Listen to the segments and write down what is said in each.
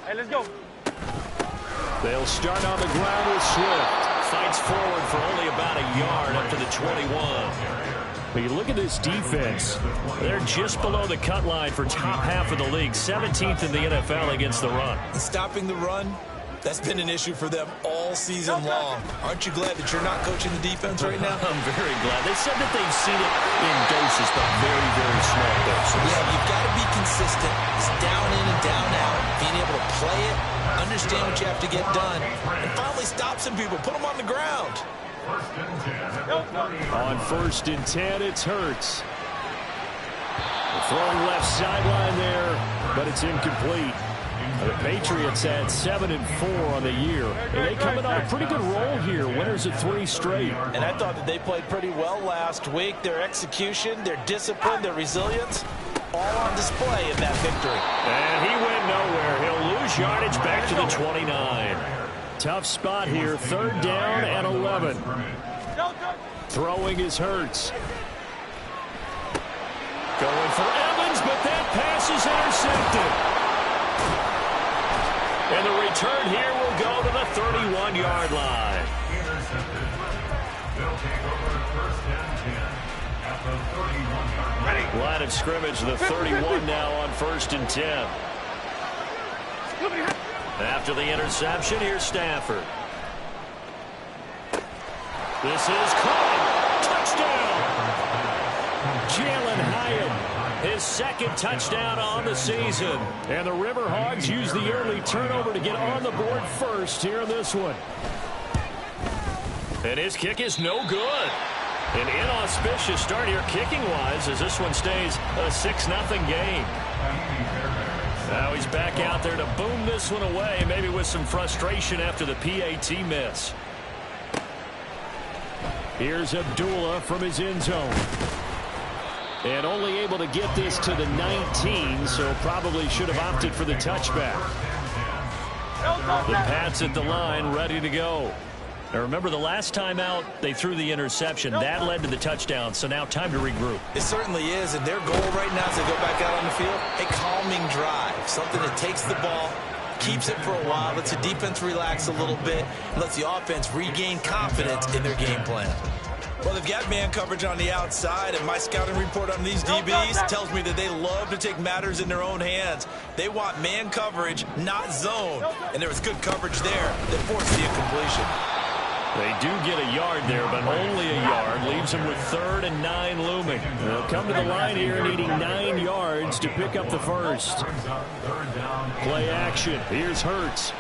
Hey, let's go. They'll start on the ground with Swift. Fights forward for only about a yard up to the 21. But you look at this defense. They're just below the cut line for top half of the league. 17th in the NFL against the run. Stopping the run, that's been an issue for them all season long. Aren't you glad that you're not coaching the defense right now? I'm very glad. They said that they've seen it in doses, but very, very small doses. Yeah, you've got to be consistent. It's down in and down out. Being able to play it, understand what you have to get done, and finally stop some people. Put them on the ground. On 1st and 10, it's Hurts. Throwing left sideline there, but it's incomplete. The Patriots had 7-4 on the year. And they coming on a pretty good roll here. Winners of 3 straight. And I thought that they played pretty well last week. Their execution, their discipline, their resilience, all on display in that victory. And he went nowhere. He'll lose yardage back to the 29. Tough spot here. 3rd down and 11. Throwing is Hurts. Going for Evans, but that pass is intercepted. And the return here will go to the 31-yard line. Line of scrimmage, the 31 now on 1st and 10. After the interception, here's Stafford. This is caught. Touchdown. Jalen Hyatt, his 2nd touchdown on the season. And the Riverhogs use the early turnover to get on the board first here in this one. And his kick is no good. An inauspicious start here kicking-wise as this one stays a 6-0 game. Now he's back out there to boom this one away, maybe with some frustration after the PAT miss. Here's Abdullah from his end zone. And only able to get this to the 19, so probably should have opted for the touchback. The Pats at the line, ready to go. Now remember, the last time out, they threw the interception. That led to the touchdown, so now time to regroup. It certainly is, and their goal right now as they go back out on the field, a calming drive, something that takes the ball, keeps it for a while, lets the defense relax a little bit, and lets the offense regain confidence in their game plan. Well, they've got man coverage on the outside, and my scouting report on these DBs tells me that they love to take matters in their own hands. They want man coverage, not zone, and there was good coverage there that forced the incompletion. They do get a yard there, but only a yard. Leaves them with 3rd and 9 looming. They'll come to the line here needing 9 yards to pick up the first. Play action. Here's Hurts.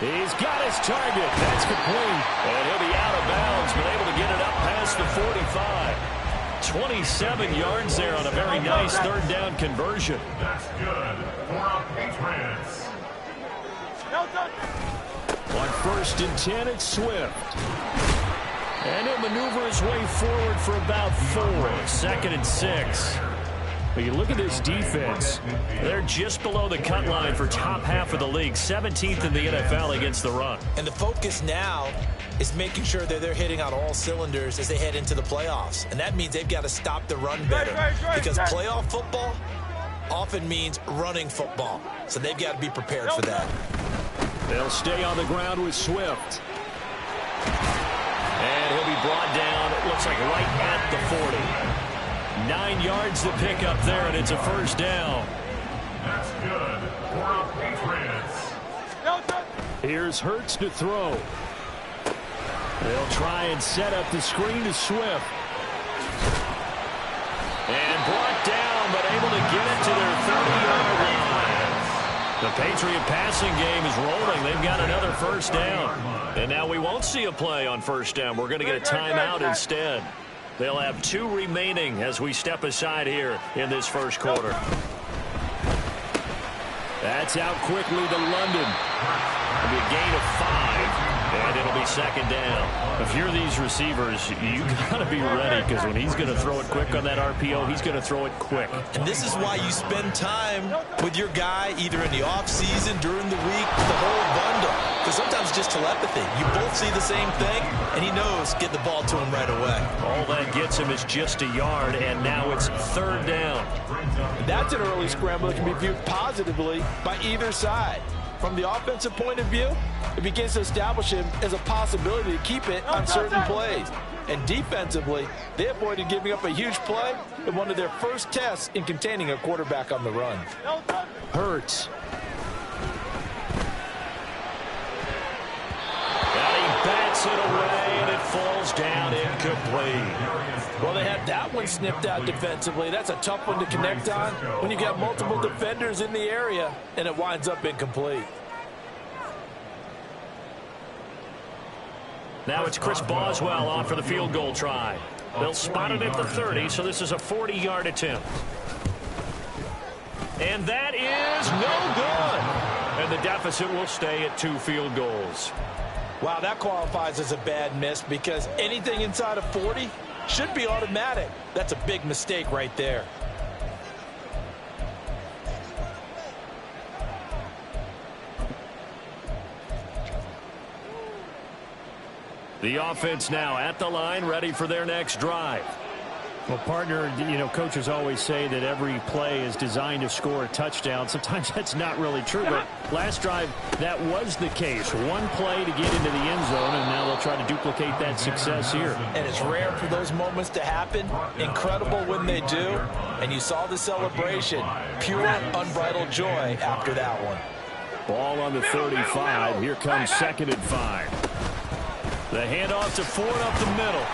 He's got his target. That's complete. And he'll be out of bounds, but able to get it up past the 45. 27 yards there on a very nice 3rd down conversion. That's good for Patriots. On 1st and 10, it's Swift. And he'll maneuver his way forward for about 4. 2nd and 6. But you look at this defense. They're just below the cut line for top half of the league. 17th in the NFL against the run. And the focus now is making sure that they're hitting on all cylinders as they head into the playoffs. And that means they've got to stop the run better. Because playoff football often means running football. So they've got to be prepared for that. They'll stay on the ground with Swift. And he'll be brought down, it looks like right at the 40. 9 yards to pick up there, and it's a 1st down. That's good for Patriots. Here's Hurts to throw. They'll try and set up the screen to Swift. And brought down, but able to get it to their 30-yard line. The Patriot passing game is rolling. They've got another 1st down. And now we won't see a play on 1st down. We're going to get a timeout instead. They'll have 2 remaining as we step aside here in this 1st quarter. That's out quickly to London. It'll be a gain of 5. And it'll be second down. If you're these receivers, you got to be ready, because when he's going to throw it quick on that RPO, he's going to throw it quick. And this is why you spend time with your guy either in the offseason, during the week, the whole bundle. Because sometimes it's just telepathy. You both see the same thing, and he knows get the ball to him right away. All that gets him is just a yard, and now it's third down. That's an early scramble that can be viewed positively by either side. From the offensive point of view, it begins to establish him as a possibility to keep it on certain plays. And defensively, they avoided giving up a huge play in one of their first tests in containing a quarterback on the run. Hurts. And he bats it away, and it falls down incomplete. Well, they had that one snipped out defensively. That's a tough one to connect on when you got multiple defenders in the area, and it winds up incomplete. Now it's Chris Boswell on for the field goal try. They'll spot it at the 30, so this is a 40-yard attempt. And that is no good. And the deficit will stay at 2 field goals. Wow, that qualifies as a bad miss because anything inside of 40 should be automatic. That's a big mistake right there. The offense now at the line, ready for their next drive. Well, partner, you know, coaches always say that every play is designed to score a touchdown. Sometimes that's not really true, but last drive, that was the case. One play to get into the end zone, and now they'll try to duplicate that success here. And it's rare for those moments to happen. Incredible when they do. And you saw the celebration. Pure, unbridled joy after that one. Ball on the 35. Here comes 2nd and 5. The handoff to Ford up the middle.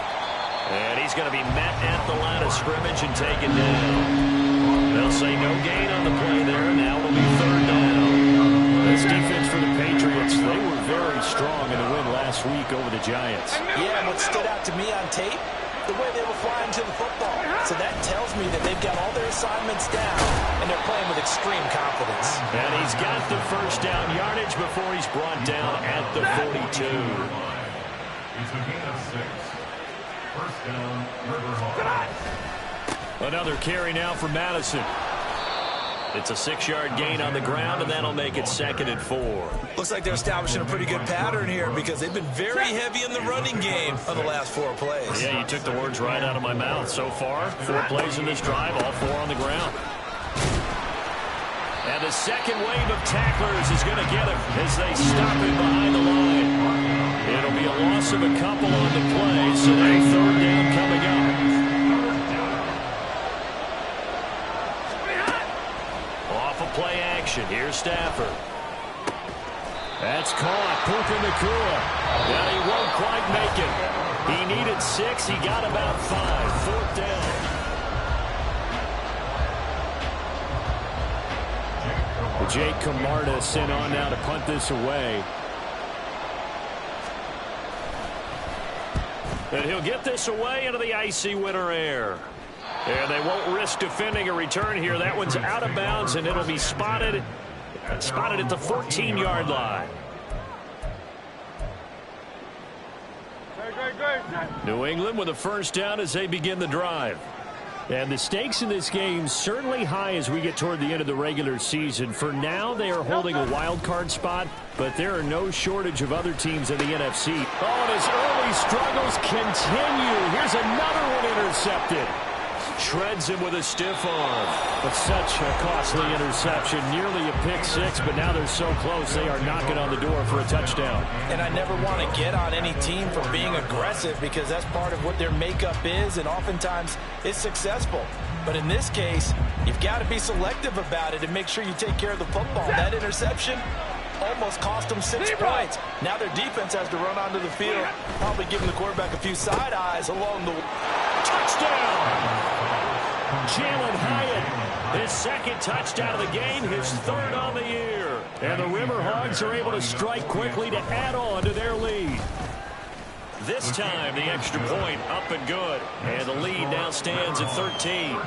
And he's going to be met at the line of scrimmage and taken down. They'll say no gain on the play there. Now it'll be third down. This defense for the Patriots, they were very strong in the win last week over the Giants. Yeah, and what stood out to me on tape, the way they were flying to the football. So that tells me that they've got all their assignments down, and they're playing with extreme confidence. And he's got the first down yardage before he's brought down at the 42. It's a gain of 6. First down, Riverhawks. Another carry now for Madison. It's a 6-yard gain on the ground, and that'll make it 2nd and 4. Looks like they're establishing a pretty good pattern here because they've been very heavy in the running game on the last 4 plays. Yeah, you took the words right out of my mouth. So far, 4 plays in this drive, all 4 on the ground. And the second wave of tacklers is going to get him as they stop him behind the line. It'll be a loss of a couple on the play, so a third down coming up. Off of play action, here's Stafford. That's caught. Puka Nacua. Yeah, he won't quite make it. He needed 6, he got about 5. 4th down. Jake Camarda sent on now to punt this away. And he'll get this away into the icy winter air. And they won't risk defending a return here. That one's out of bounds, and it'll be spotted at the 14-yard line. New England with a first down as they begin the drive. And the stakes in this game certainly high as we get toward the end of the regular season. For now, they are holding a wild card spot, but there are no shortage of other teams in the NFC. Oh, and his early struggles continue. Here's another one intercepted. Shreds him with a stiff arm. But such a costly interception, nearly a pick 6, but now they're so close they are knocking on the door for a touchdown. And I never want to get on any team for being aggressive because that's part of what their makeup is, and oftentimes it's successful. But in this case, you've got to be selective about it and make sure you take care of the football. That interception almost cost them 6 points. Now their defense has to run onto the field, probably giving the quarterback a few side eyes along the touchdown. Jalen Hyatt, his 2nd touchdown of the game, his 3rd on the year. And the Riverhawks are able to strike quickly to add on to their lead. This time, the extra point up and good. And the lead now stands at 13.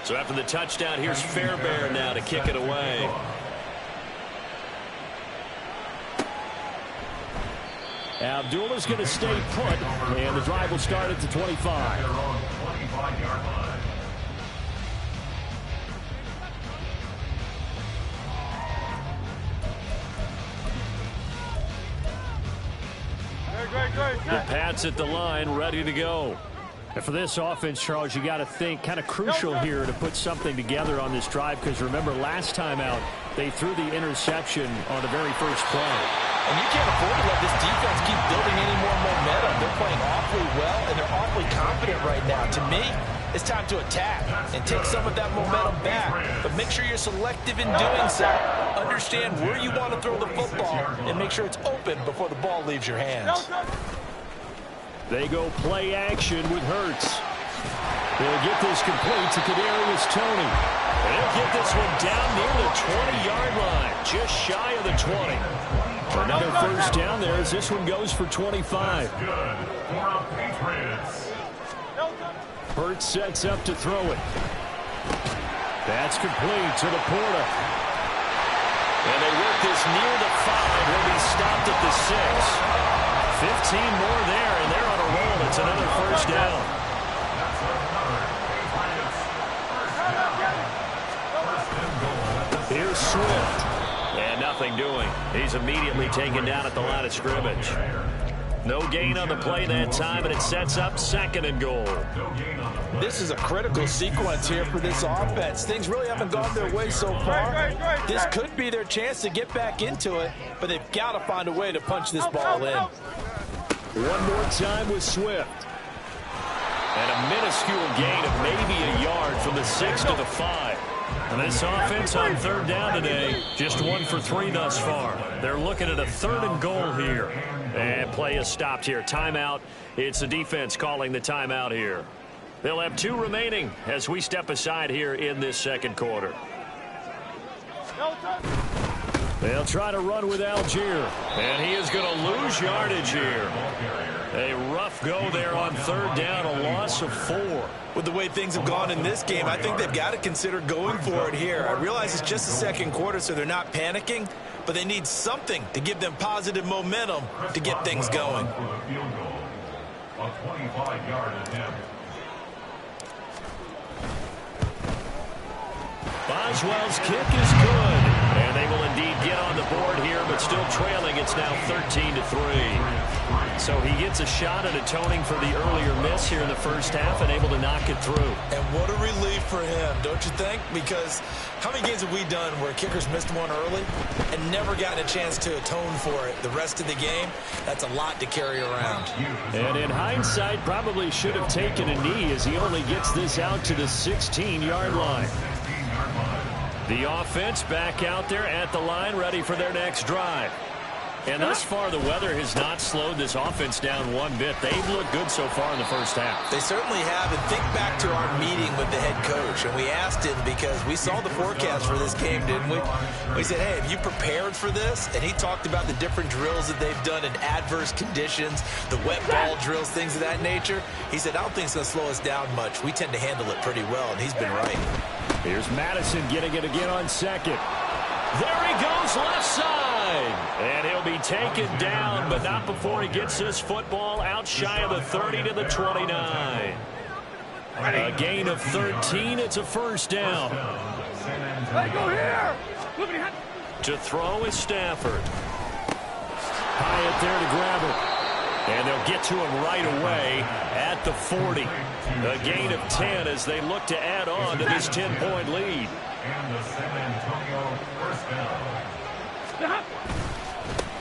So after the touchdown, here's Fairbairn now to kick it away. Abdullah's going to stay put, and the drive will start at the 25. They're on the 25-yard line. The Pats at the line, ready to go. And for this offense, Charles, you got to think kind of crucial here to put something together on this drive, because remember last time out they threw the interception on the very first play. And you can't afford to let this defense keep building any more momentum. They're playing awfully well, and they're awfully confident right now. To me, it's time to attack and take some of that momentum back. But make sure you're selective in doing so. Understand where you want to throw the football and make sure it's open before the ball leaves your hands. They go play action with Hurts. They'll get this complete to Kadarius Toney. They'll get this one down near the 20-yard line, just shy of the 20. Another first down there as this one goes for 25. Good for the Patriots. Hurts sets up to throw it. That's complete to Laporta. And they work this near the 5. He'll be stopped at the 6. 15 more there, and they're on a roll. It's another first down. Here's Swift. And nothing doing. He's immediately taken down at the line of scrimmage. No gain on the play that time, and it sets up 2nd and goal. This is a critical sequence here for this offense. Things really haven't gone their way so far. This could be their chance to get back into it, but they've got to find a way to punch this ball in. One more time with Swift. And a minuscule gain of maybe a yard from the 6 to the 5. And this offense on 3rd down today, just 1 for 3 thus far. They're looking at a 3rd and goal here. And play is stopped here. Timeout. It's the defense calling the timeout here. They'll have 2 remaining as we step aside here in this 2nd quarter. They'll try to run with Algier. And he is going to lose yardage here. A rough go there on 3rd down, a loss of 4. With the way things have gone in this game, I think they've got to consider going for it here. I realize it's just the 2nd quarter, so they're not panicking, but they need something to give them positive momentum to get things going. For the field goal, a 25-yard attempt. Boswell's kick is good. And they will indeed get on the board here, but still trailing. It's now 13-3. So he gets a shot at atoning for the earlier miss here in the first half and able to knock it through. And what a relief for him, don't you think? Because how many games have we done where kickers missed one early and never gotten a chance to atone for it the rest of the game? That's a lot to carry around. And in hindsight, probably should have taken a knee as he only gets this out to the 16-yard line. The offense back out there at the line, ready for their next drive. And thus far, the weather has not slowed this offense down one bit. They've looked good so far in the first half. They certainly have. And think back to our meeting with the head coach. And we asked him, because we saw the forecast for this game, didn't we? We said, hey, have you prepared for this? And he talked about the different drills that they've done in adverse conditions, the wet ball drills, things of that nature. He said, I don't think it's going to slow us down much. We tend to handle it pretty well, and he's been right. Here's Madison getting it again on 2nd. There he goes, left side. And he'll be taken down, but not before he gets this football out shy of the 30 to the 29. A gain of 13. It's a first down. Hey, go here. To throw is Stafford. Hyatt there to grab it. And they'll get to him right away at the 40. A gain of 10 as they look to add on to this 10-point lead. And the San Antonio first down.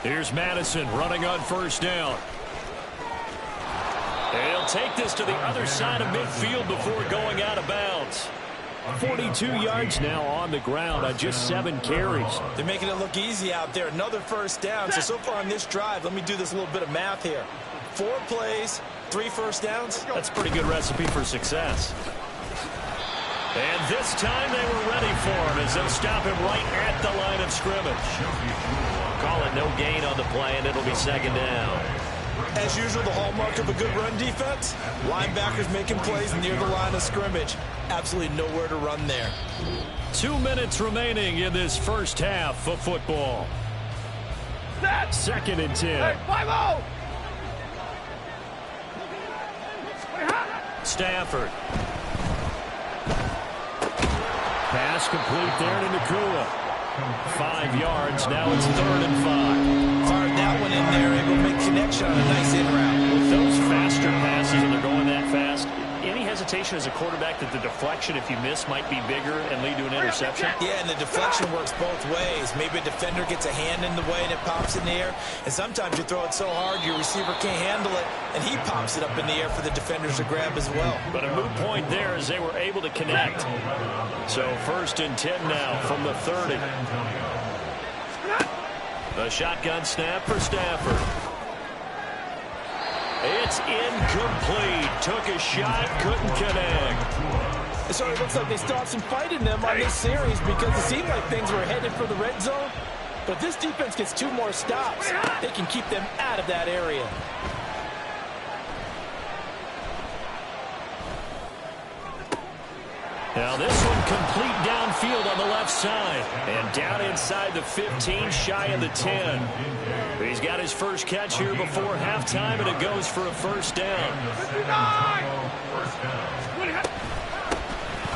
Here's Madison running on first down. And he'll take this to the other side of midfield before going out of bounds. 42 yards now on the ground on just 7 carries. They're making it look easy out there. Another first down. So far on this drive, let me do this little bit of math here. 4 plays, 3 first downs. That's a pretty good recipe for success. And this time they were ready for him as they'll stop him right at the line of scrimmage. Call it no gain on the play, and it'll be 2nd down. As usual, the hallmark of a good run defense, linebackers making plays near the line of scrimmage. Absolutely nowhere to run there. 2 minutes remaining in this first half of football. 2nd and 10. Hey, 5-0. Stafford. Pass complete there to Nacua. 5 yards. Now it's 3rd and 5. Fired that one in there, able to make connection on a nice in route. With those faster passes and they're going that fast, any hesitation as a quarterback that the deflection, if you miss, might be bigger and lead to an interception? Yeah, and the deflection works both ways. Maybe a defender gets a hand in the way and it pops in the air. And sometimes you throw it so hard your receiver can't handle it, and he pops it up in the air for the defenders to grab as well. But a moot point there as they were able to connect. So 1st and 10 now from the 30. A shotgun snap for Stafford. It's incomplete. Took a shot, couldn't connect. So it looks like they still have some fight in them on this series because it seemed like things were headed for the red zone. But this defense gets 2 more stops. They can keep them out of that area. Now this one complete downfield on the left side. And down inside the 15, shy of the 10. He's got his first catch here before halftime, and it goes for a 1st down.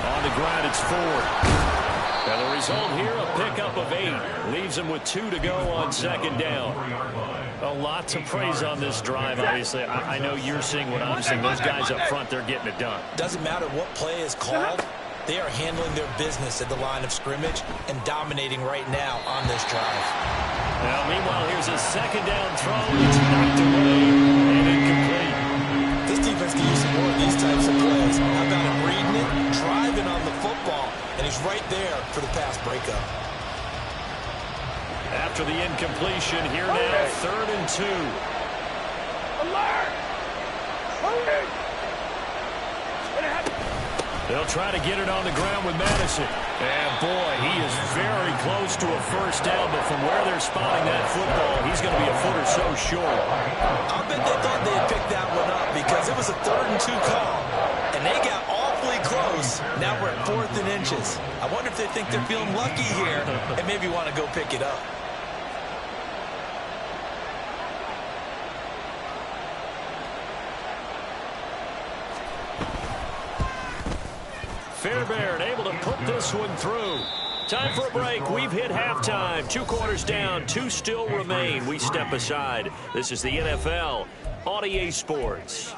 On the ground, it's 4. And the result here, a pickup of 8. Leaves him with 2 to go on 2nd down. A lot to praise on this drive, obviously. I know you're seeing what I'm seeing. Those guys up front, they're getting it done. Doesn't matter what play is called. They are handling their business at the line of scrimmage and dominating right now on this drive. Now, meanwhile, here's a 2nd down throw. It's knocked away and incomplete. This defense can use some more of these types of plays. How about him reading it, driving on the football, and he's right there for the pass breakup. After the incompletion, here now, 3rd and 2. Alert! Hurry! They'll try to get it on the ground with Madison. And, boy, he is very close to a 1st down, but from where they're spotting that football, he's going to be a foot or so short. I'll bet they thought they had picked that one up because it was a 3rd and 2 call, and they got awfully close. Now we're at 4th and inches. I wonder if they think they're feeling lucky here and maybe want to go pick it up. Fairbairn able to put this one through. Time for a break. We've hit halftime. 2 quarters down. 2 still remain. We step aside. This is the NFL on EA Sports.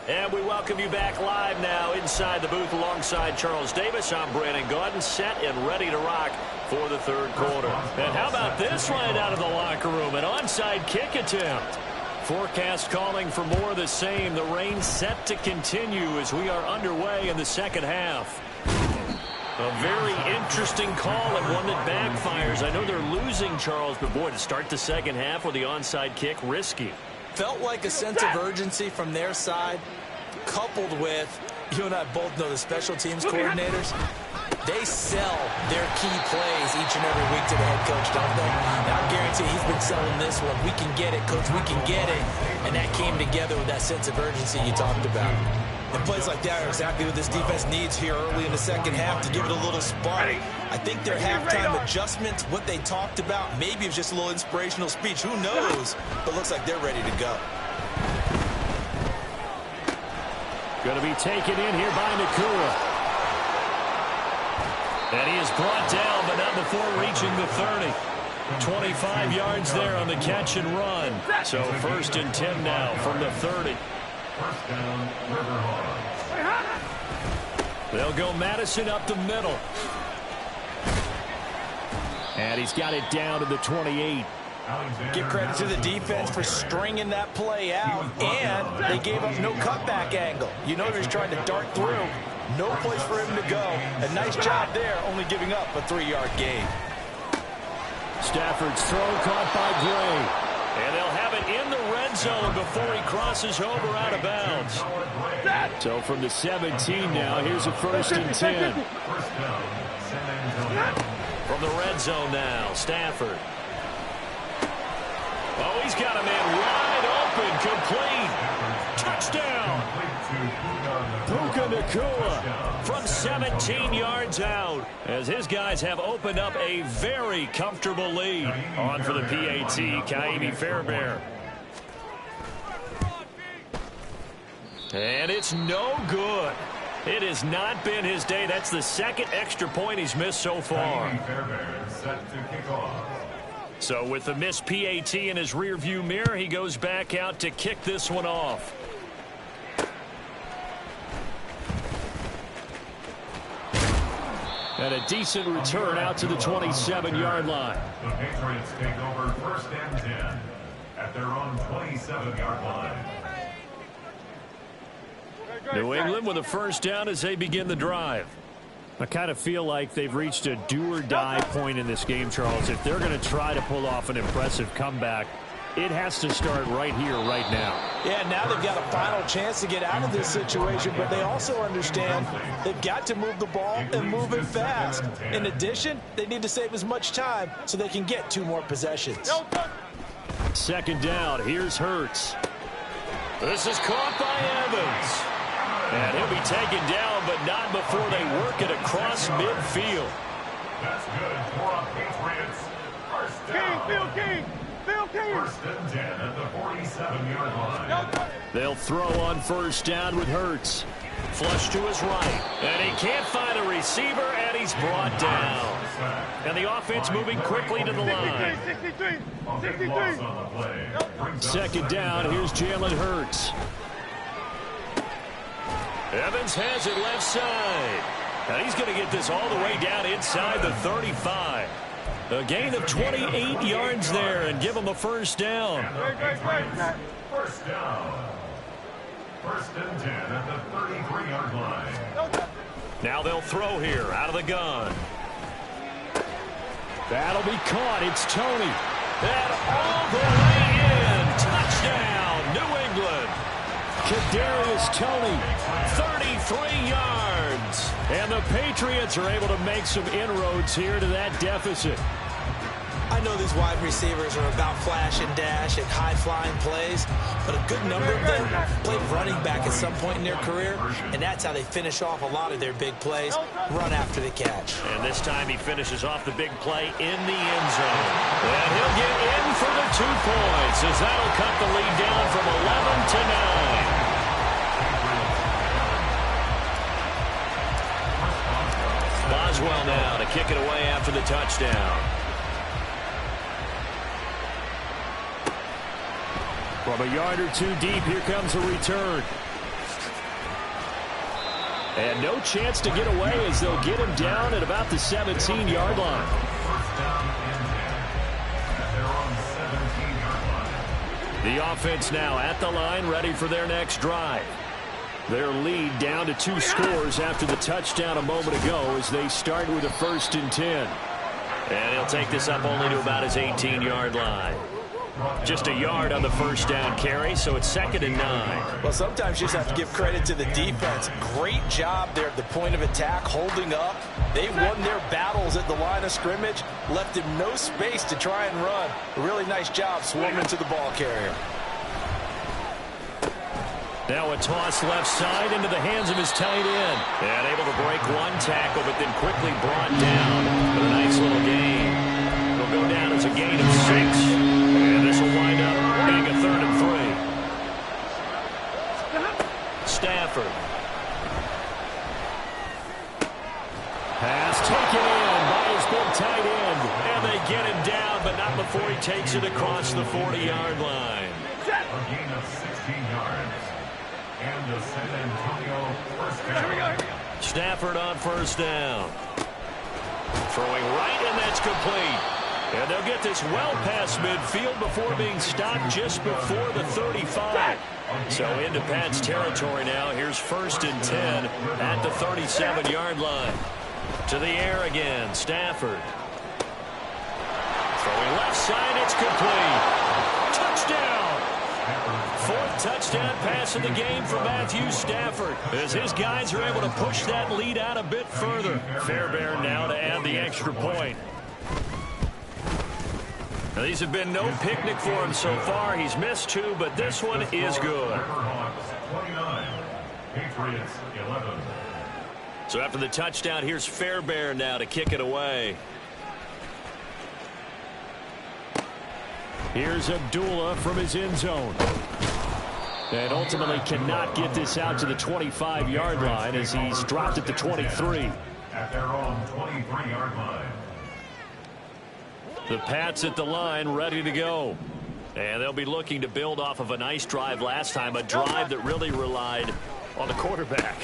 And we welcome you back live now inside the booth alongside Charles Davis. I'm Brandon Gaudin, set and ready to rock for the 3rd quarter. And how about this right out of the locker room? An onside kick attempt. Forecast calling for more of the same. The rain set to continue as we are underway in the 2nd half. A very interesting call and one that backfires. I know they're losing, Charles, but boy, to start the 2nd half with the onside kick, risky. Felt like a sense of urgency from their side, coupled with, you and I both know the special teams coordinators, they sell their key plays each and every week to the head coach, don't they? And I guarantee he's been selling this one. We can get it, coach, we can get it. And that came together with that sense of urgency you talked about. And plays like that are exactly what this defense needs here early in the 2nd half to give it a little spark. I think their halftime adjustments, what they talked about, maybe it was just a little inspirational speech. Who knows? But looks like they're ready to go. Going to be taken in here by Nacua. And he is brought down, but not before reaching the 30. 25 yards there on the catch and run. So 1st and 10 now from the 30. 1st down, Riverhawks. They'll go Madison up the middle. And he's got it down to the 28. Give credit to the defense for stringing that play out, and they gave up no cutback angle. You know he's trying to dart through. No place for him to go. A nice job there, only giving up a 3-yard gain. Stafford's throw caught by Gray. And they'll have it in the red zone before he crosses over out of bounds. So from the 17 now, here's a 1st and 10. From the red zone now, Stafford. Oh, he's got a man wide open, complete. Touchdown. Puka Nacua from 17 yards out as his guys have opened up a very comfortable lead. On for the PAT, Ka'imi Fairbairn. And it's no good. It has not been his day. That's the second extra point he's missed so far. Set to kick off. So with the missed PAT in his rearview mirror, he goes back out to kick this one off. And a decent return out to the 27-yard line. The Patriots take over 1st and 10 at their own 27-yard line. New England with a first down as they begin the drive. I kind of feel like they've reached a do-or-die point in this game, Charles. If they're going to try to pull off an impressive comeback, it has to start right here, right now. Yeah, now they've got a final chance to get out of this situation, but they also understand they've got to move the ball and move it fast. In addition, they need to save as much time so they can get 2 more possessions. Second down, here's Hurts. This is caught by Evans. And he'll be taken down, but not before they work it across midfield. That's good for a Patriots. First down. King. 1st and 10 at the 47-yard line. They'll throw on first down with Hurts. Flush to his right. And he can't find a receiver, and he's brought down. And the offense moving quickly to the line. 63. Second down, here's Jalen Hurts. Evans has it left side. And he's going to get this all the way down inside the 35. A gain of 28 yards there and give him a first down. First down. 1st and 10 at the 33-yard line. Now they'll throw here out of the gun. That'll be caught. It's Tony. And all the way in. Touchdown, New England. Kadarius Toney, 33 yards. And the Patriots are able to make some inroads here to that deficit. I know these wide receivers are about flash and dash and high-flying plays, but a good number of them played running back at some point in their career, and that's how they finish off a lot of their big plays, run after the catch. And this time he finishes off the big play in the end zone. And he'll get in for the 2 points as that'll cut the lead down from 11 to 9. Boswell now to kick it away after the touchdown. From a yard or 2 deep, here comes a return. And no chance to get away as they'll get him down at about the 17-yard line. First down and 10 at their own 17-yard line. The offense now at the line, ready for their next drive. Their lead down to 2 scores after the touchdown a moment ago as they start with a 1st and 10. And he'll take this up only to about his 18-yard line. Just a yard on the first down carry, so it's 2nd and 9. Well, sometimes you just have to give credit to the defense. Great job there at the point of attack, holding up. They won their battles at the line of scrimmage, left him no space to try and run. A really nice job swarming to the ball carrier. Now a toss left side into the hands of his tight end. And able to break 1 tackle, but then quickly brought down. But a nice little gain. It'll go down as a gain of 6. And this will wind up being a 3rd and 3. Stafford. Pass taken in by his big tight end. And they get him down, but not before he takes it across the 40-yard line. A gain of 16 yards. And the San Antonio first down. Stafford on first down. Throwing right, and that's complete. And they'll get this well past midfield before being stopped just before the 35. So into Pat's territory now. Here's 1st and 10 at the 37-yard line. To the air again, Stafford. Throwing left side, it's complete. Touchdown! 4th touchdown pass of the game for Matthew Stafford as his guys are able to push that lead out a bit further. Fairbairn now to add the extra point. Now, these have been no picnic for him so far. He's missed 2, but this one is good. Patriots 11. So after the touchdown, here's Fairbairn now to kick it away. Here's Abdullah from his end zone. And ultimately cannot get this out to the 25-yard line as he's dropped at the 23. At their own 23-yard line. The Pats at the line, ready to go. And they'll be looking to build off of a nice drive last time, a drive that really relied on the quarterback.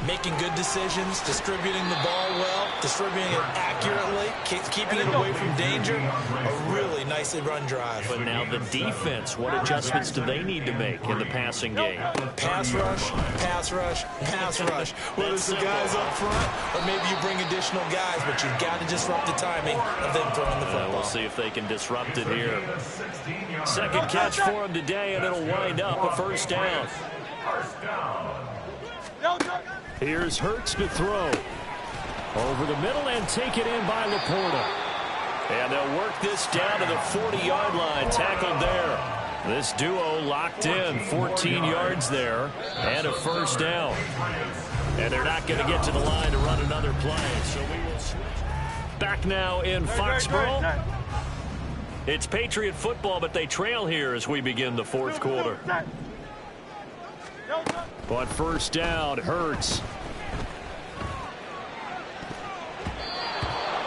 Making good decisions, distributing the ball well, distributing it accurately, keeping it away from danger. A really nicely run drive. But now the defense, what adjustments do they need to make in the passing game? Pass rush, pass rush, pass rush. Whether it's the guys up front or maybe you bring additional guys, but you've got to disrupt the timing of them throwing the football. We'll see if they can disrupt it here. Second catch for him today, and it'll wind up a first down. First down. Here's Hurts to throw. Over the middle and take it in by Laporta. And they'll work this down to the 40-yard line, tackled there. This duo locked in, 14 yards there, and a first down. And they're not going to get to the line to run another play. So we will switch. Back now in Foxborough. It's Patriot football, but they trail here as we begin the fourth quarter. On first down, Hurts.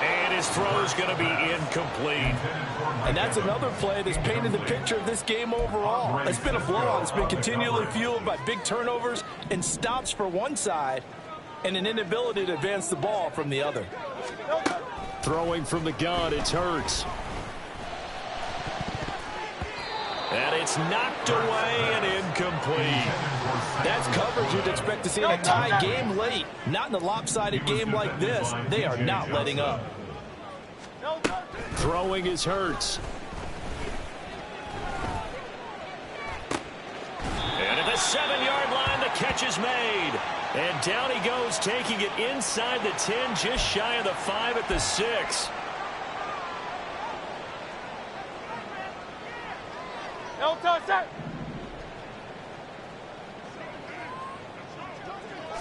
And his throw is going to be incomplete. And that's another play that's painted the picture of this game overall. It's been a blowout. It's been continually fueled by big turnovers and stops for one side and an inability to advance the ball from the other. Throwing from the gun, it's Hurts. And it's knocked away and incomplete. That's coverage you'd expect to see in a tie game late. Not in a lopsided game like this. They are not letting up. Throwing is Hurts. And at the 7-yard line, the catch is made. And down he goes, taking it inside the 10, just shy of the 5 at the 6. No touchdown.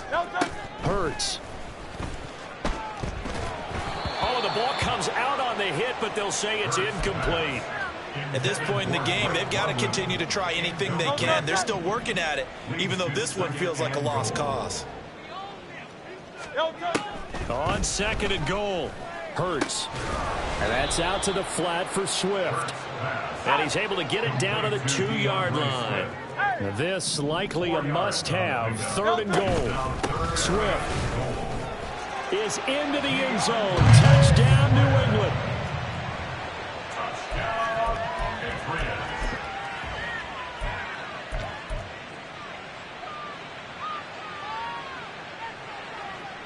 No touchdown. Hurts. Oh, the ball comes out on the hit, but they'll say it's incomplete. At this point in the game, they've got to continue to try anything they can. They're still working at it, even though this one feels like a lost cause. On second and goal, Hurts. And that's out to the flat for Swift. And he's able to get it down to the 2-yard line. This likely a must-have. Third and goal. Swift is into the end zone. Touchdown, New England.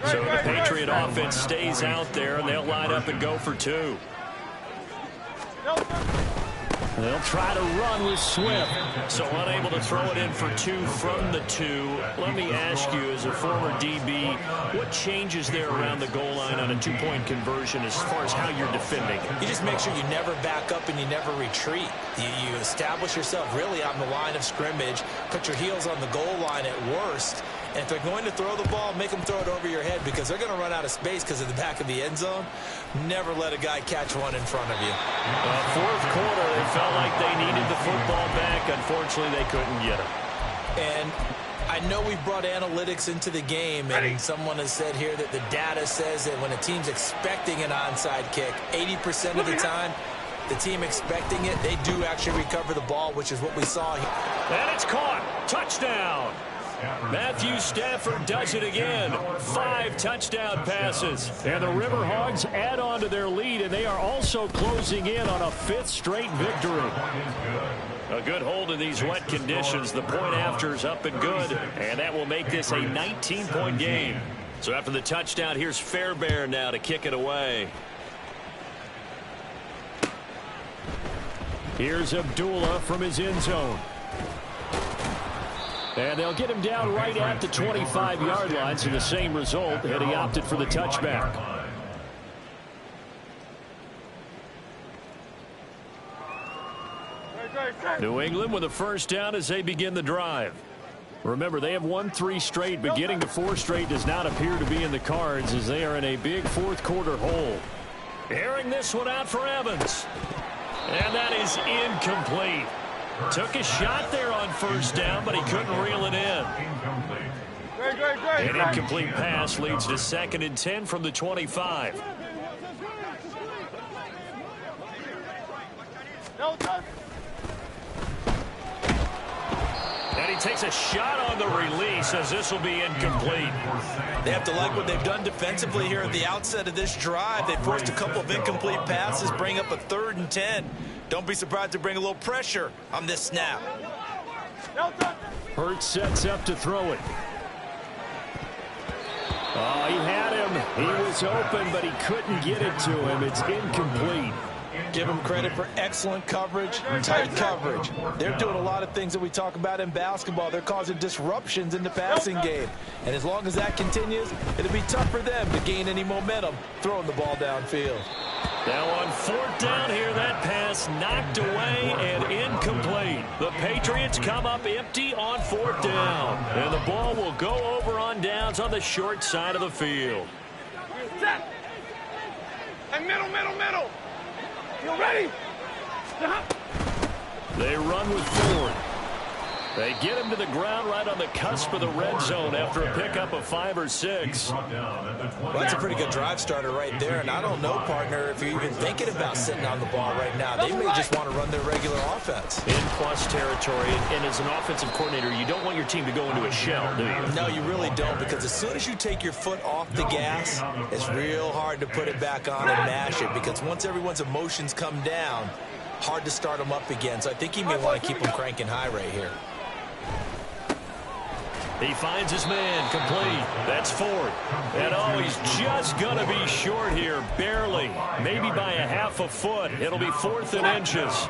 So the Patriot offense stays out there, and they'll line up and go for 2. They'll try to run with Swift. So unable to throw it in for 2 from the 2. Let me ask you, as a former DB, what changes there around the goal line on a 2-point conversion as far as how you're defending? You just make sure you never back up and you never retreat. You establish yourself really on the line of scrimmage, put your heels on the goal line at worst. And if they're going to throw the ball, make them throw it over your head because they're going to run out of space because of the back of the end zone. Never let a guy catch one in front of you. Fourth quarter, they felt like they needed the football back. Unfortunately, they couldn't get it. And I know we've brought analytics into the game, and someone has said here that the data says that when a team's expecting an onside kick, 80% of the time, the team expecting it, they do actually recover the ball, which is what we saw here. And it's caught. Touchdown. Matthew Stafford does it again. 5 touchdown passes. And the Riverhogs add on to their lead, and they are also closing in on a 5th straight victory. A good hold in these wet conditions. The point after is up and good, and that will make this a 19-point game. So after the touchdown, here's Fairbairn now to kick it away. Here's Abdullah from his end zone. And they'll get him down right at the 25-yard line, so the same result, and he opted for the touchback. New England with a first down as they begin the drive. Remember, they have won 3 straight, but getting to 4 straight does not appear to be in the cards as they are in a big fourth quarter hole. Airing this one out for Evans. And that is incomplete. Took a shot there on first down, but he couldn't reel it in. An incomplete pass leads to 2nd and 10 from the 25. And he takes a shot on the release as this will be incomplete. They have to like what they've done defensively here at the outset of this drive. They forced a couple of incomplete passes, bring up a 3rd and 10. Don't be surprised to bring a little pressure on this snap. Hurts sets up to throw it. Oh, he had him. He was open, but he couldn't get it to him. It's incomplete. Give them credit for excellent coverage, tight coverage. They're doing a lot of things that we talk about in basketball. They're causing disruptions in the passing game. And as long as that continues, it'll be tough for them to gain any momentum throwing the ball downfield. Now on 4th down here, that pass knocked away and incomplete. The Patriots come up empty on 4th down. And the ball will go over on downs on the short side of the field. Set. And middle. You ready? They run with Ford. They get him to the ground right on the cusp of the red zone after a pickup of 5 or 6. Well, that's a pretty good drive starter right there. And I don't know, partner, if you're even thinking about sitting on the ball right now. They may just want to run their regular offense. In plus territory, and as an offensive coordinator, you don't want your team to go into a shell, do you? No, you really don't, because as soon as you take your foot off the gas, it's real hard to put it back on and mash it, because once everyone's emotions come down, hard to start them up again. So I think he may want to keep them cranking high right here. He finds his man, complete. That's Ford. And oh, he's just going to be short here, barely. Maybe by a half a foot. It'll be 4th and inches.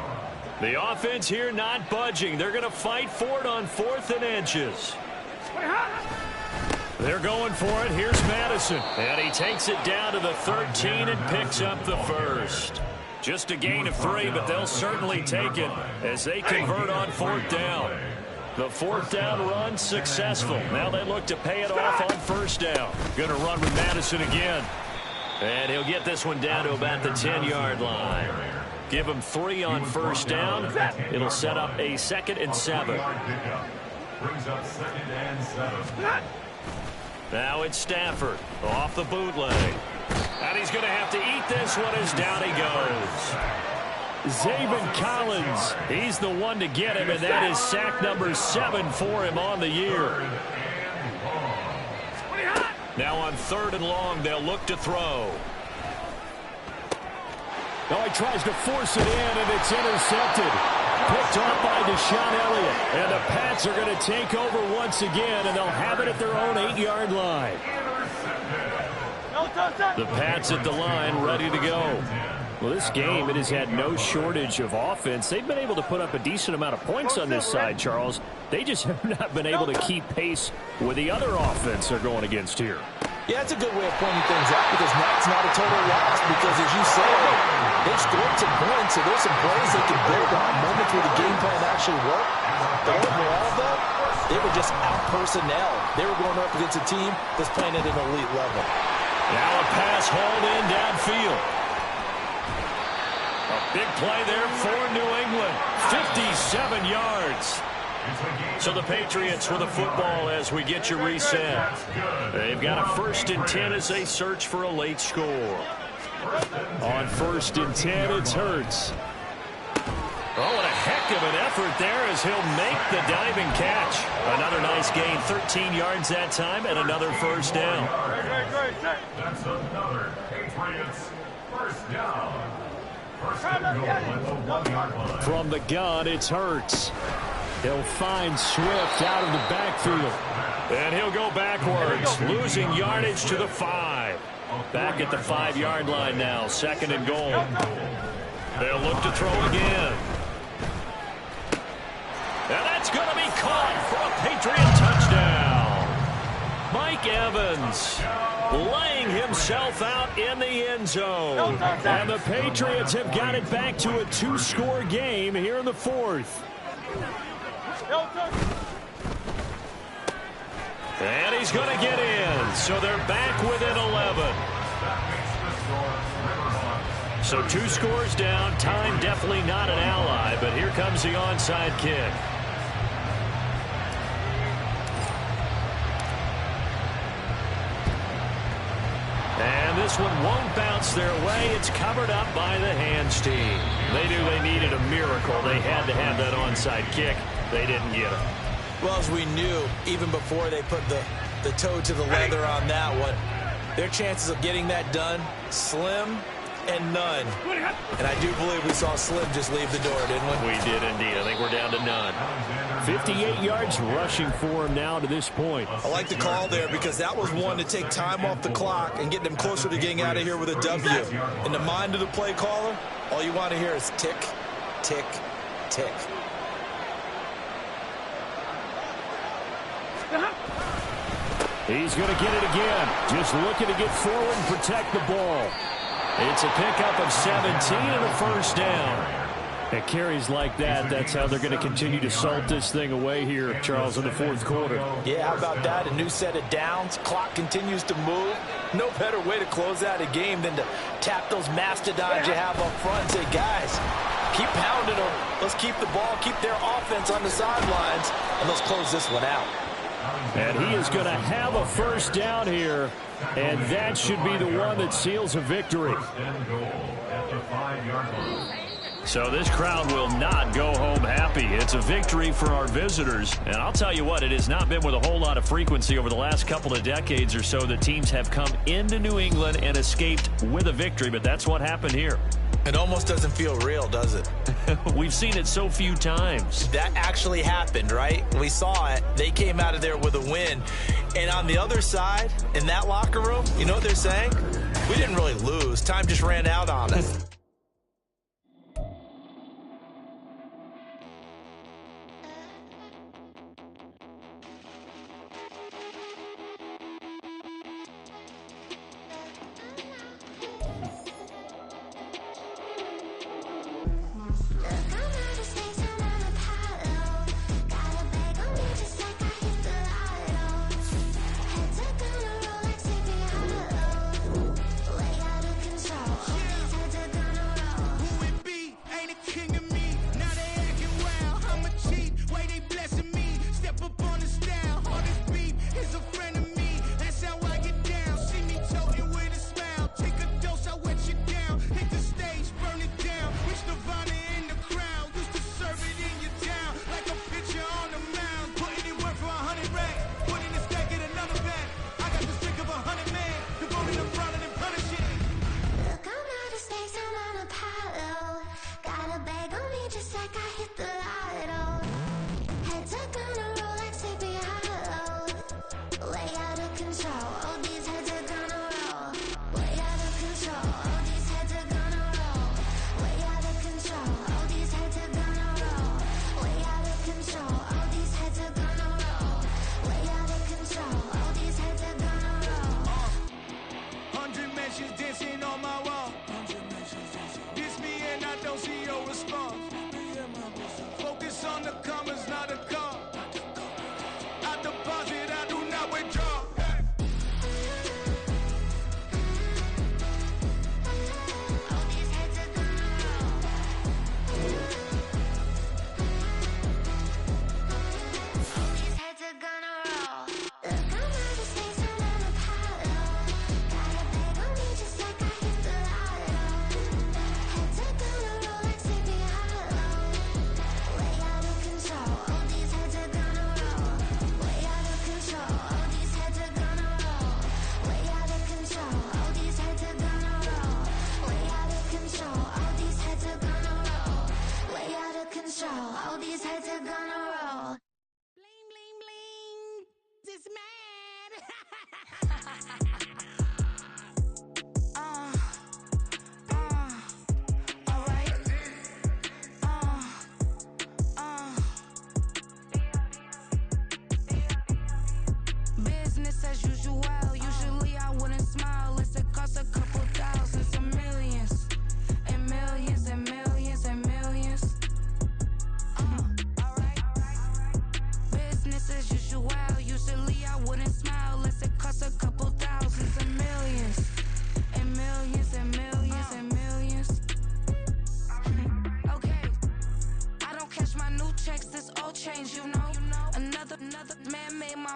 The offense here not budging. They're going to fight for it on 4th and inches. They're going for it. Here's Madison. And he takes it down to the 13 and picks up the first. Just a gain of 3, but they'll certainly take it as they convert on 4th down. The 4th down run successful. Now they look to pay it off on 1st down. Going to run with Madison again. And he'll get this one down to about the 10-yard line. Give him 3 on 1st down. It'll set up a 2nd and 7. Brings up 2nd and 7. Now it's Stafford off the bootleg. And he's going to have to eat this one as down he goes. Zaven Collins, he's the one to get him, and that is sack number 7 for him on the year. Now on 3rd and long, they'll look to throw. Oh, he tries to force it in, and it's intercepted. Picked off by Deshaun Elliott. And the Pats are going to take over once again, and they'll have it at their own 8-yard line. The Pats at the line, ready to go. Well, this game, it has had no shortage of offense. They've been able to put up a decent amount of points on this side, Charles. They just have not been able to keep pace with the other offense they're going against here. Yeah, it's a good way of pointing things out, because now it's not a total loss, because as you said, they've scored some points, so there's some plays they can build on, moments where the game plan actually worked. But overall, though, they were just out-personnel. They were going up against a team that's playing at an elite level. Now a pass hauled in downfield. A big play there for New England. 57 yards. So the Patriots with the football as we get you reset. They've got a 1st and 10 as they search for a late score. On 1st and 10, it's Hurts. Oh, and a heck of an effort there as he'll make the diving catch. Another nice gain, 13 yards that time, and another 1st down. That's another Patriots 1st down. 1st and goal at the 1-yard line. From the gun, it's Hurts. He'll find Swift out of the backfield. And he'll go backwards, losing yardage to the 5. Back at the 5-yard line now, 2nd and goal. They'll look to throw again. And that's going to be caught for a Patriot touchdown. Mike Evans laying himself out in the end zone. And the Patriots have got it back to a 2-score game here in the 4th. And he's going to get in. So they're back within 11. So 2 scores down. Time definitely not an ally, but here comes the onside kick. And this one won't bounce their way. It's covered up by the hands team. They knew they needed a miracle. They had to have that onside kick. They didn't get it. Well, as we knew, even before they put the toe to the leather on that one, their chances of getting that done, slim and none. And I do believe we saw Slim just leave the door, didn't we? We did indeed. I think we're down to none. 58 yards rushing for him now to this point. I like the call there because that was one to take time off the clock and get them closer to getting out of here with a W. In the mind of the play caller, all you want to hear is tick, tick, tick. He's going to get it again. Just looking to get forward and protect the ball. It's a pickup of 17 and a first down. At carries like that, that's how they're going to continue to salt this thing away here, Charles, in the fourth quarter. Yeah, how about that? A new set of downs. Clock continues to move. No better way to close out a game than to tap those mastodons you have up front and say, guys, keep pounding them. Let's keep the ball, keep their offense on the sidelines, and let's close this one out. And he is going to have a first down here, and that should be the one that seals a victory. So this crowd will not go home happy. It's a victory for our visitors. And I'll tell you what, it has not been with a whole lot of frequency over the last couple of decades or so that teams have come into New England and escaped with a victory, but that's what happened here. It almost doesn't feel real, does it? We've seen it so few times. That actually happened, right? We saw it. They came out of there with a win. And on the other side, in that locker room, you know what they're saying? We didn't really lose. Time just ran out on us.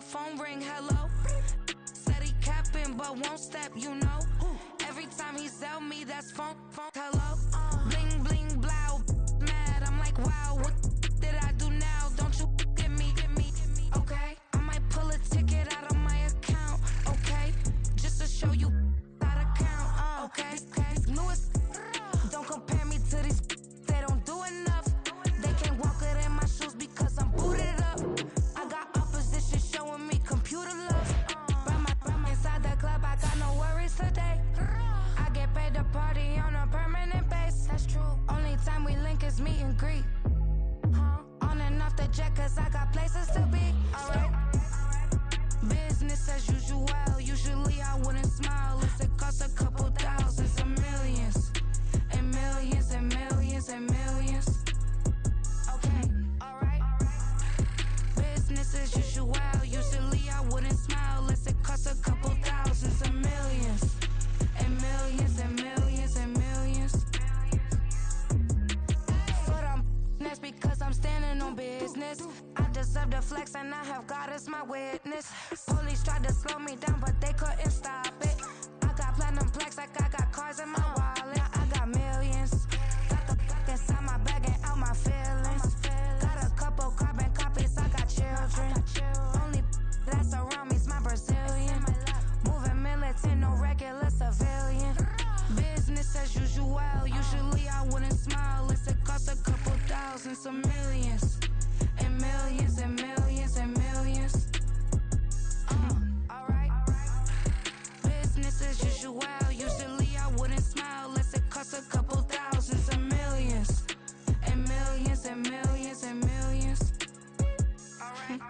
phone ring, hello. Said he capping, but won't step, you know. Every time he sell me, that's phone, hello. Bling, bling, blow, mad. I'm like, wow, what did I do now? Don't you get me, okay? I might pull a ticket out of my account, okay? Just to show you how to count, okay? Newest, don't compare me to these, they don't do enough. They can't walk it in my shoes because I'm booted up. I got opposition showing me computer love. From inside the club, I got no worries today. I get paid to party on a permanent base. That's true. Only time we link is meet and greet. On and off the jet, cause I got places to be. Alright. Business as usual. Usually I wouldn't smile if it cost a couple thousands of millions. And millions and millions and millions. Okay, alright. Business as usual. Usually I wouldn't smile unless it cost a couple thousands of millions. And millions and millions and millions. But that's because I'm standing on business. I deserve the flex and I have God as my witness. Police tried to slow me down but they couldn't stop it. I got platinum plaques like I got cars in my wallet. I got millions. Got the fuck inside my bag and out my feelings. Got a couple carbon copies, I got children. Only that's around me's my Brazilian. Moving militant, no regular civilian. Business as usual. Usually I wouldn't smile unless it cost a couple thousands of millions. And millions and millions and millions. Alright. Business as usual. Usually I wouldn't smile unless it cost a couple thousands of millions. And millions and millions and millions. Alright.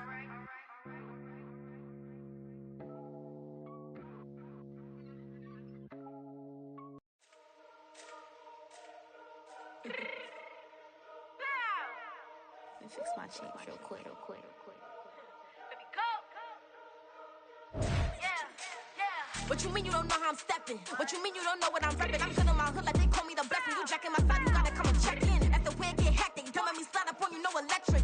Let me fix my cheek real quick. What you mean you don't know how I'm stepping? What you mean you don't know what I'm repping? I'm good on my hood like they call me the blessing. You jacking my side, you gotta come and check in. That's the way it get hectic. Don't let me slide up on you, no electric.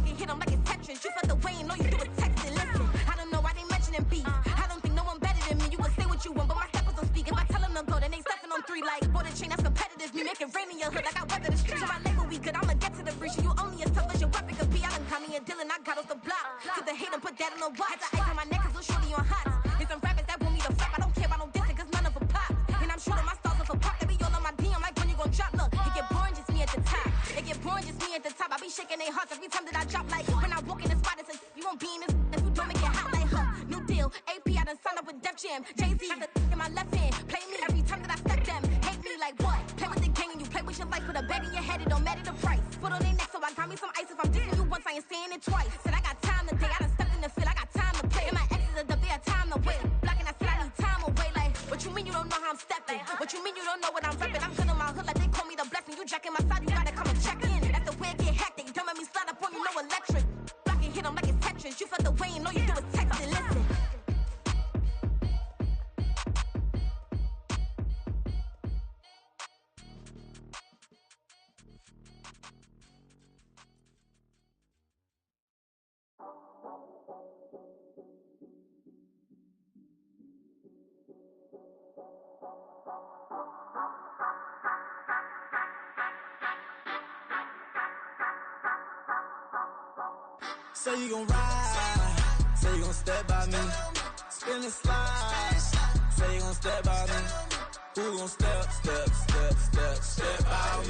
You hit them like it's Tetris. You felt the way and know you do it texting. Listen, I don't know why they mentioning beef. I don't think no one better than me. You can say what you want, but my steppers don't speak. If I tell them to go, then they stepping on 3 like border chain. That's competitive. Me make it rain in your hood like I weather the street. So my label we good. I'ma get to the breach. You only as tough as your weapon could be. I done call me a Dylan. I got off the block. Cause the hate and put that on the watch. The ice on my neck is little shorty on hot. It's some rappers that want me to flop. I don't care about no dissing cause none of them pop. And I'm shooting my stars off a pop. They be all on my DM like when you gon' drop. Look, it get boring just me at the top. It get boring just me at the top. I be shaking their hearts every time that I drop. Like when I walk in the spot, it's a you won't be in this. That's who don't make it hot like new deal. AP, I done signed up with Def Jam. Jay-Z got the in my left hand. Play me every time that I step them. Hate me like what? Play with the gang and you play with your life. With a bag in your head, it don't matter the price. Put on their neck, so I got me some ice. If I'm dissing you once, I ain't saying it twice. Said I got time today. I done stepped in the field. I got time to play. And my exes are up, they had time to wait. Blocking, I said I need time away. Like, what you mean you don't know how I'm stepping? What you mean you don't know what I'm repping? I'm good on my hood like they call me the blessing. You jacking my side, you gotta come and check in. That's the way it get hectic. Don't let me slide up on you, no electric. Blocking, hit them like it's Tetris. You felt the way and know you do it texting. Listen. Say you gon' ride, say you gon' step by me, spin and slide, say you gon' step by me, who gon' step by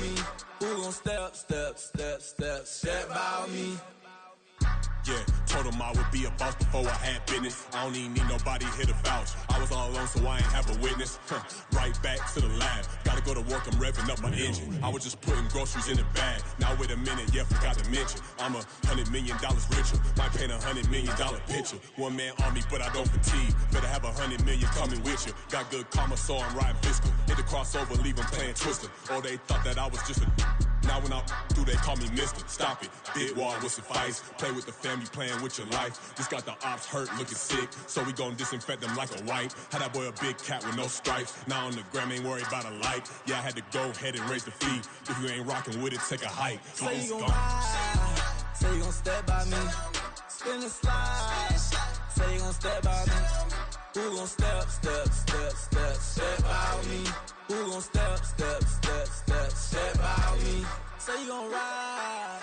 me, who gon' step by me. Yeah, told him I would be a boss before I had business. I don't even need nobody here to vouch. I was all alone, so I ain't have a witness. Right back to the lab. Gotta go to work, I'm revving up my engine. I was just putting groceries in the bag. Now wait a minute, yeah, forgot to mention. I'm $100 million richer. Might paint $100 million picture. One man army, but I don't fatigue. Better have 100 million coming with you. Got good karma, so I'm riding fiscal. Hit the crossover, leave them playing Twister. Oh, they thought that I was just a now when I do, they call me Mister. Stop it, big wall with suffice. Play with the family, playing with your life. Just got the ops hurt, looking sick. So we gon' disinfect them like a wipe. Had that boy a big cat with no stripes. Now on the gram, ain't worried about a light. Yeah, I had to go ahead and raise the fee. If you ain't rocking with it, take a hike. Say you gon' ride, say you gon' step by me. Spin and slide, Say you gon' step by me. Who gon' step by me? Who gon' step by me? Say you gon' ride.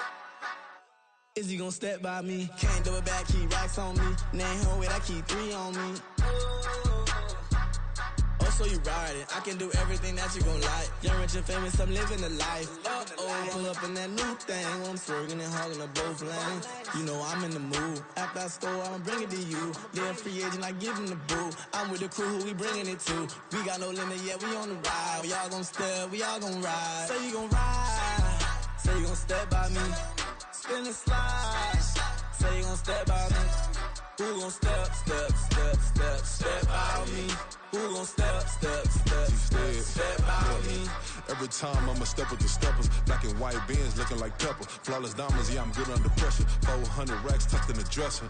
Is he gon' step by me? Can't do it back, keep racks on me. Name home with I keep 3 on me. Oh, so you riding. I can do everything that you gon' like. Young, rich, and famous, I'm living the life. Pull up in that new thing. I'm swerving and hogging up both lanes. You know I'm in the mood. After I score, I'ma bring it to you. They're a free agent, I give him the boo. I'm with the crew, who we bringing it to. We got no limit, yeah, we on the ride. We all gon' step, we all gon' ride. Say you gon' ride. Say you gon' step by me. Spin and slide. Say you gon' step by me. Who gon' step by me? Who gon' step by me? Every time I'ma step with the steppers. Black and white beans looking like pepper. Flawless diamonds, yeah, I'm good under pressure. 400 racks tucked in the dresser.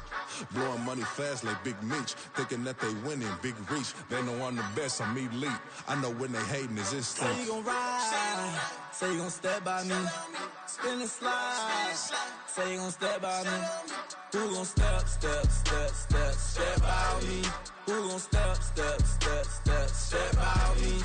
Blowing money fast like Big Meech. Thinking that they winning, big reach. They know I'm the best, I'm elite. I know when they hating is instant. Say you gon' ride. Say you gon' step by me. Spin and slide. Say you gon' step by me. Who gon' step by me? Who gon' step by me?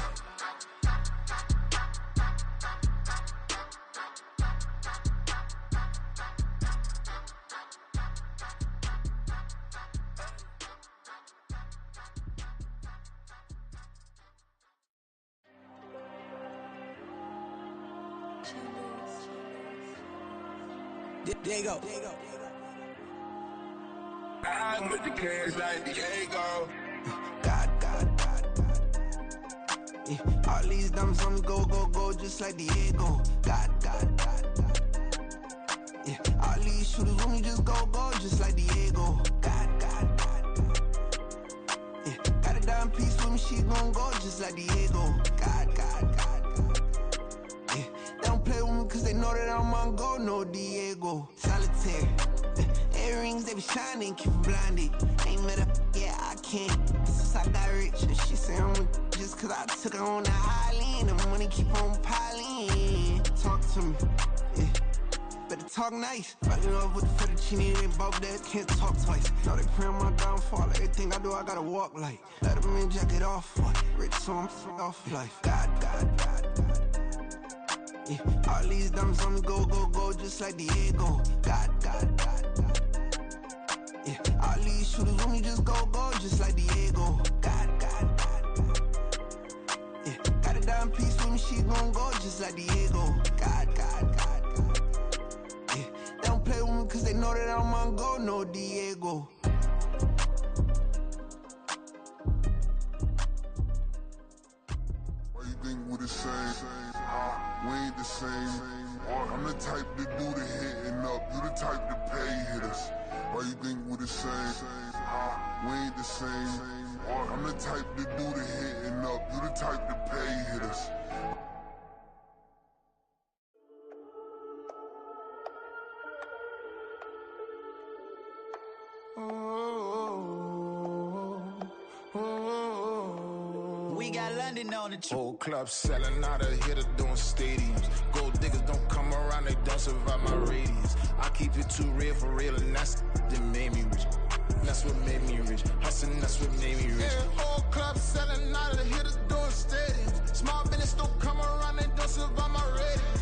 There you go. I'm with the cash like Diego. God. Yeah, all these diamonds on me go, just like Diego. God. Yeah, all these shooters on me just go, just like Diego. God. Yeah, got a dime piece with me, she gon' go just like Diego. God. Yeah, they don't play with me cause they know that I'm on go, no Diego. Solitaire. Earrings, they be shining, keep blinded. Ain't met up, yeah, I can't. Since I got rich, and she say I'm just cause I took her on the island. The money keep on piling. Talk to me, yeah. Better talk nice. Right up with the fettuccine, they both that can't talk twice. Now they pray on my downfall. Everything I do, I gotta walk like. Let them in, jacket off. Rich, so I'm off life. God. Yeah, all these diamonds on me go, just like Diego. God. Yeah, all these shooters on me just go, just like Diego. God. Yeah, got a dime piece with me, she gon' go just like Diego. God. Yeah, they don't play with me cause they know that I'm on go, no Diego. Why you think we the same? We ain't the same. I'm the type to do the hitting up, you the type to pay hitters. Why you think we the same? We ain't the same. I'm the type to do the hitting up, you the type to pay hitters. We got London on the Whole club selling out of hitter doing stadiums. Gold diggers don't come around, they don't survive my radius. I keep it too real for real, and that's that made me rich. That's what made me rich. Hustling, that's what made me rich. Yeah, whole club selling out of hitters doing stadiums. Small business don't come around, they don't survive my radius.